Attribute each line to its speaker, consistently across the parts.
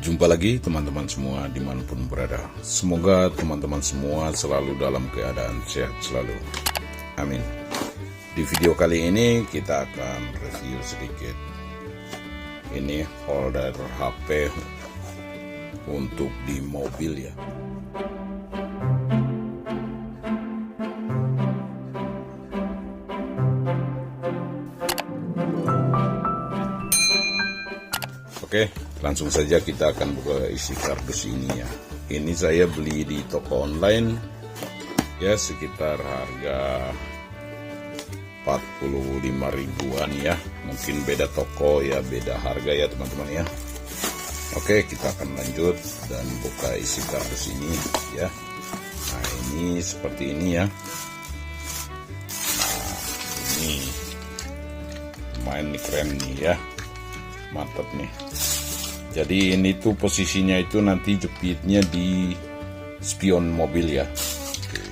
Speaker 1: Jumpa lagi teman-teman semua dimanapun berada. Semoga teman-teman semua selalu dalam keadaan sehat selalu. Amin. Di video kali ini kita akan review sedikit. Ini holder HP untuk di mobil ya. Oke, langsung saja kita akan buka isi kardus ini ya. Ini saya beli di toko online ya, sekitar harga 45 ribuan ya. Mungkin beda toko ya, beda harga ya teman-teman ya. Oke, kita akan lanjut dan buka isi kardus ini ya. Nah, ini seperti ini ya. Nah, ini lumayan nih, keren nih ya. Mantap nih. Jadi ini tuh posisinya itu nanti jepitnya di spion mobil ya. Oke.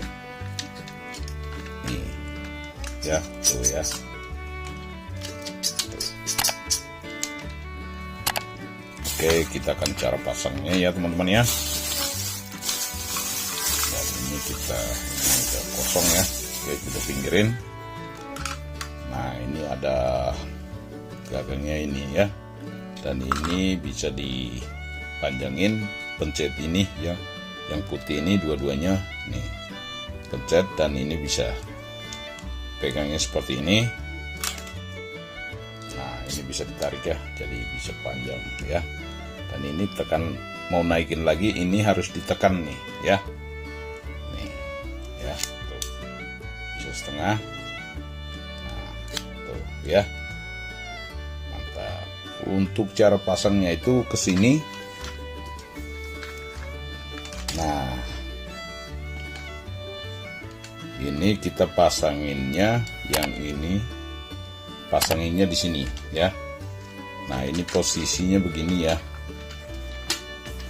Speaker 1: Nih ya, tuh ya. Oke, kita akan cara pasangnya ya teman-teman ya. Dan ini udah kosong ya. Oke, kita pinggirin. Nah, ini ada gagangnya ini ya. Dan ini bisa dipanjangin, pencet ini ya, yang putih ini dua-duanya nih, pencet, dan ini bisa pegangnya seperti ini. Nah, ini bisa ditarik ya, jadi bisa panjang ya. Dan ini tekan, mau naikin lagi ini harus ditekan nih ya, nih ya, tuh bisa setengah. Nah, tuh ya. Untuk cara pasangnya itu ke sini. Nah, ini kita pasanginnya, yang ini pasanginnya di sini ya. Nah, ini posisinya begini ya.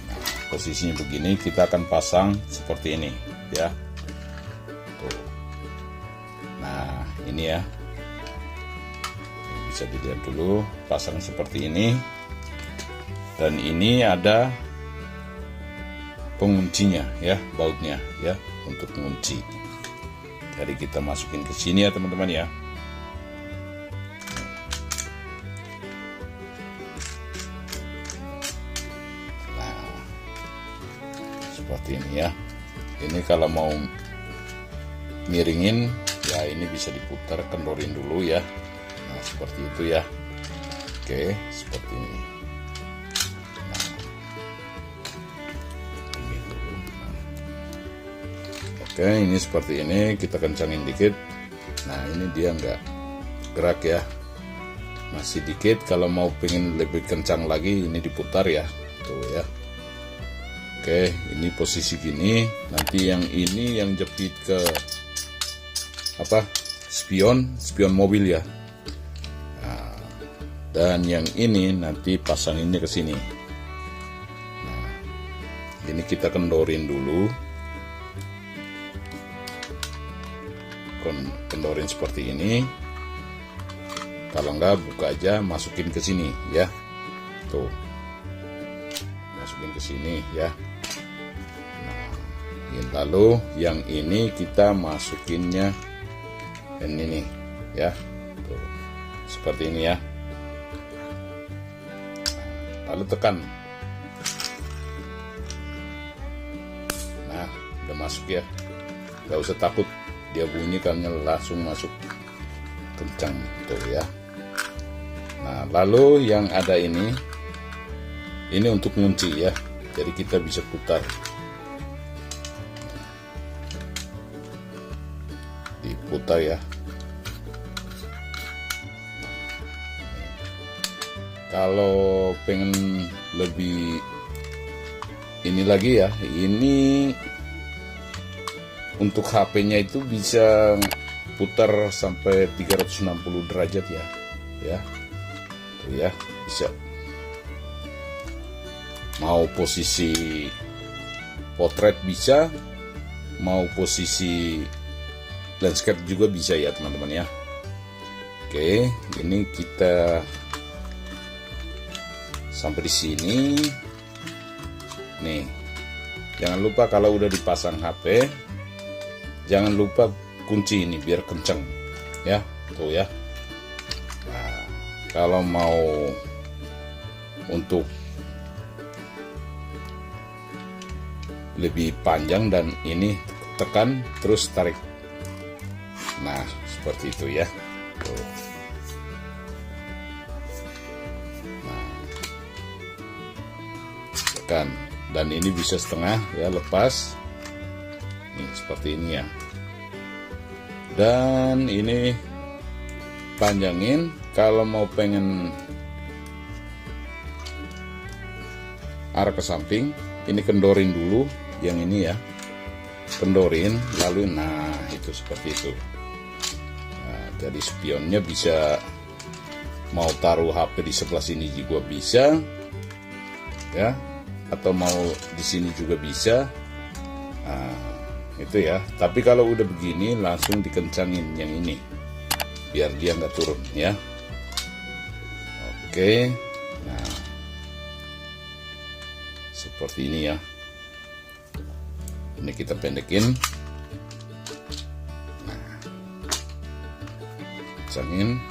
Speaker 1: Nah, posisinya begini, kita akan pasang seperti ini ya. Tuh. Nah, ini ya. Bisa dilihat dulu, pasang seperti ini. Dan ini ada penguncinya ya, bautnya ya, untuk mengunci. Jadi kita masukin ke sini ya teman-teman ya. Nah, seperti ini ya. Ini kalau mau miringin ya, ini bisa diputar, kendorin dulu ya. Nah, seperti itu ya. Oke, seperti ini. Nah, ini dulu. Nah. Oke, ini seperti ini, kita kencangin dikit. Nah, ini dia nggak gerak ya, masih dikit. Kalau mau pengen lebih kencang lagi, ini diputar ya, tuh ya. Oke, ini posisi gini. Nanti yang ini yang jepit ke apa, spion mobil ya. Dan yang ini nanti pasanginnya ke sini. Nah, ini kita kendorin dulu. Kendorin seperti ini. Kalau enggak, buka aja, masukin ke sini ya. Tuh. Masukin ke sini ya. Nah, lalu yang ini kita masukinnya ini nih ya. Tuh. Seperti ini ya. Lalu tekan. Nah, udah masuk ya. Gak usah takut dia bunyi, karena langsung masuk kencang tuh ya. Nah, lalu yang ada ini untuk ngunci ya. Jadi kita bisa putar. Diputar ya. Kalau pengen lebih ini lagi ya, ini untuk HP-nya itu bisa putar sampai 360 derajat ya. Ya. Tuh ya, bisa. Mau posisi potret bisa, mau posisi landscape juga bisa ya teman-teman ya. Oke, ini kita sampai di sini. Nih, jangan lupa kalau udah dipasang HP, jangan lupa kunci ini biar kenceng ya, tuh ya. Nah, kalau mau untuk lebih panjang dan ini tekan terus tarik. Nah, seperti itu ya. Tuh. Nah, tekan dan ini bisa setengah ya, lepas. Nih seperti ini ya. Dan ini panjangin kalau mau pengen arah ke samping, ini kendorin dulu yang ini ya. Kendorin lalu nah itu seperti itu. Nah, jadi spionnya bisa mau taruh HP di sebelah sini juga bisa ya, atau mau di sini juga bisa. Nah, itu ya. Tapi kalau udah begini langsung dikencangin yang ini biar dia nggak turun ya. Oke. Nah, seperti ini ya. Ini kita pendekin. Nah, kencangin.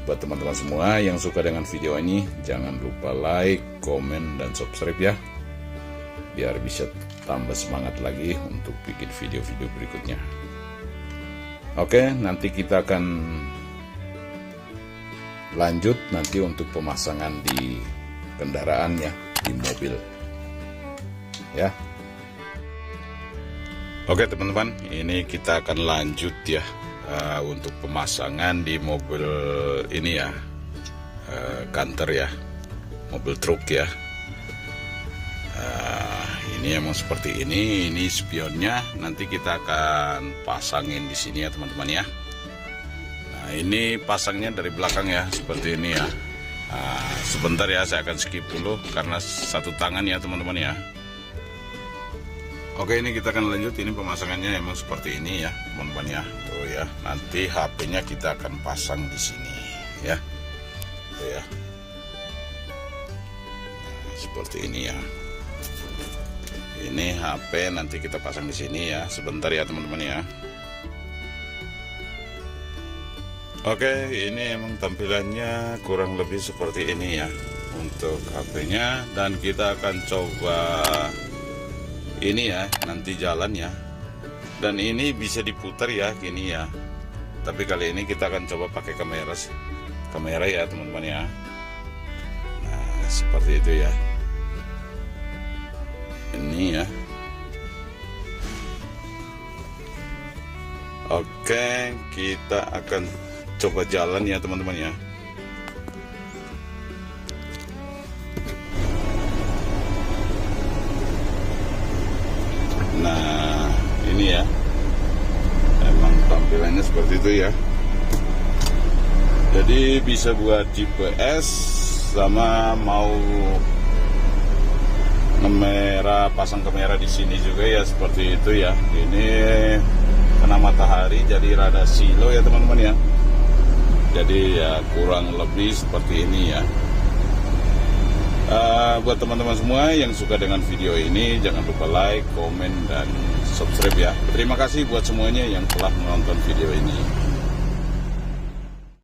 Speaker 1: Buat teman-teman semua yang suka dengan video ini, jangan lupa like, komen, dan subscribe ya, biar bisa tambah semangat lagi untuk bikin video-video berikutnya. Oke, nanti kita akan lanjut nanti untuk pemasangan di kendaraan ya, di mobil ya. Oke teman-teman, ini kita akan lanjut ya. Untuk pemasangan di mobil ini ya, kantor ya, mobil truk ya. Ini emang seperti ini spionnya nanti kita akan pasangin di sini ya teman-teman ya. Nah ini pasangnya dari belakang ya, seperti ini ya. Sebentar ya, saya akan skip dulu karena satu tangan ya teman-teman ya. Oke, ini kita akan lanjut. Ini pemasangannya emang seperti ini ya teman-teman ya. Tuh ya, nanti HP-nya kita akan pasang di sini ya. Tuh ya. Nah, seperti ini ya. Ini HP nanti kita pasang di sini ya. Sebentar ya teman-teman ya. Oke, ini emang tampilannya kurang lebih seperti ini ya untuk HP-nya, dan kita akan coba ini ya, nanti jalan ya. Dan ini bisa diputar ya, gini ya. Tapi kali ini kita akan coba pakai kamera ya teman-teman ya. Nah, seperti itu ya. Ini ya. Oke, kita akan coba jalan ya teman-teman ya. Nah, ini ya. Emang tampilannya seperti itu ya. Jadi bisa buat GPS, sama mau pasang kamera di sini juga ya, seperti itu ya. Ini kena matahari jadi rada silo ya teman-teman ya. Jadi ya kurang lebih seperti ini ya. Buat teman-teman semua yang suka dengan video ini, jangan lupa like, komen, dan subscribe ya. Terima kasih buat semuanya yang telah menonton video ini.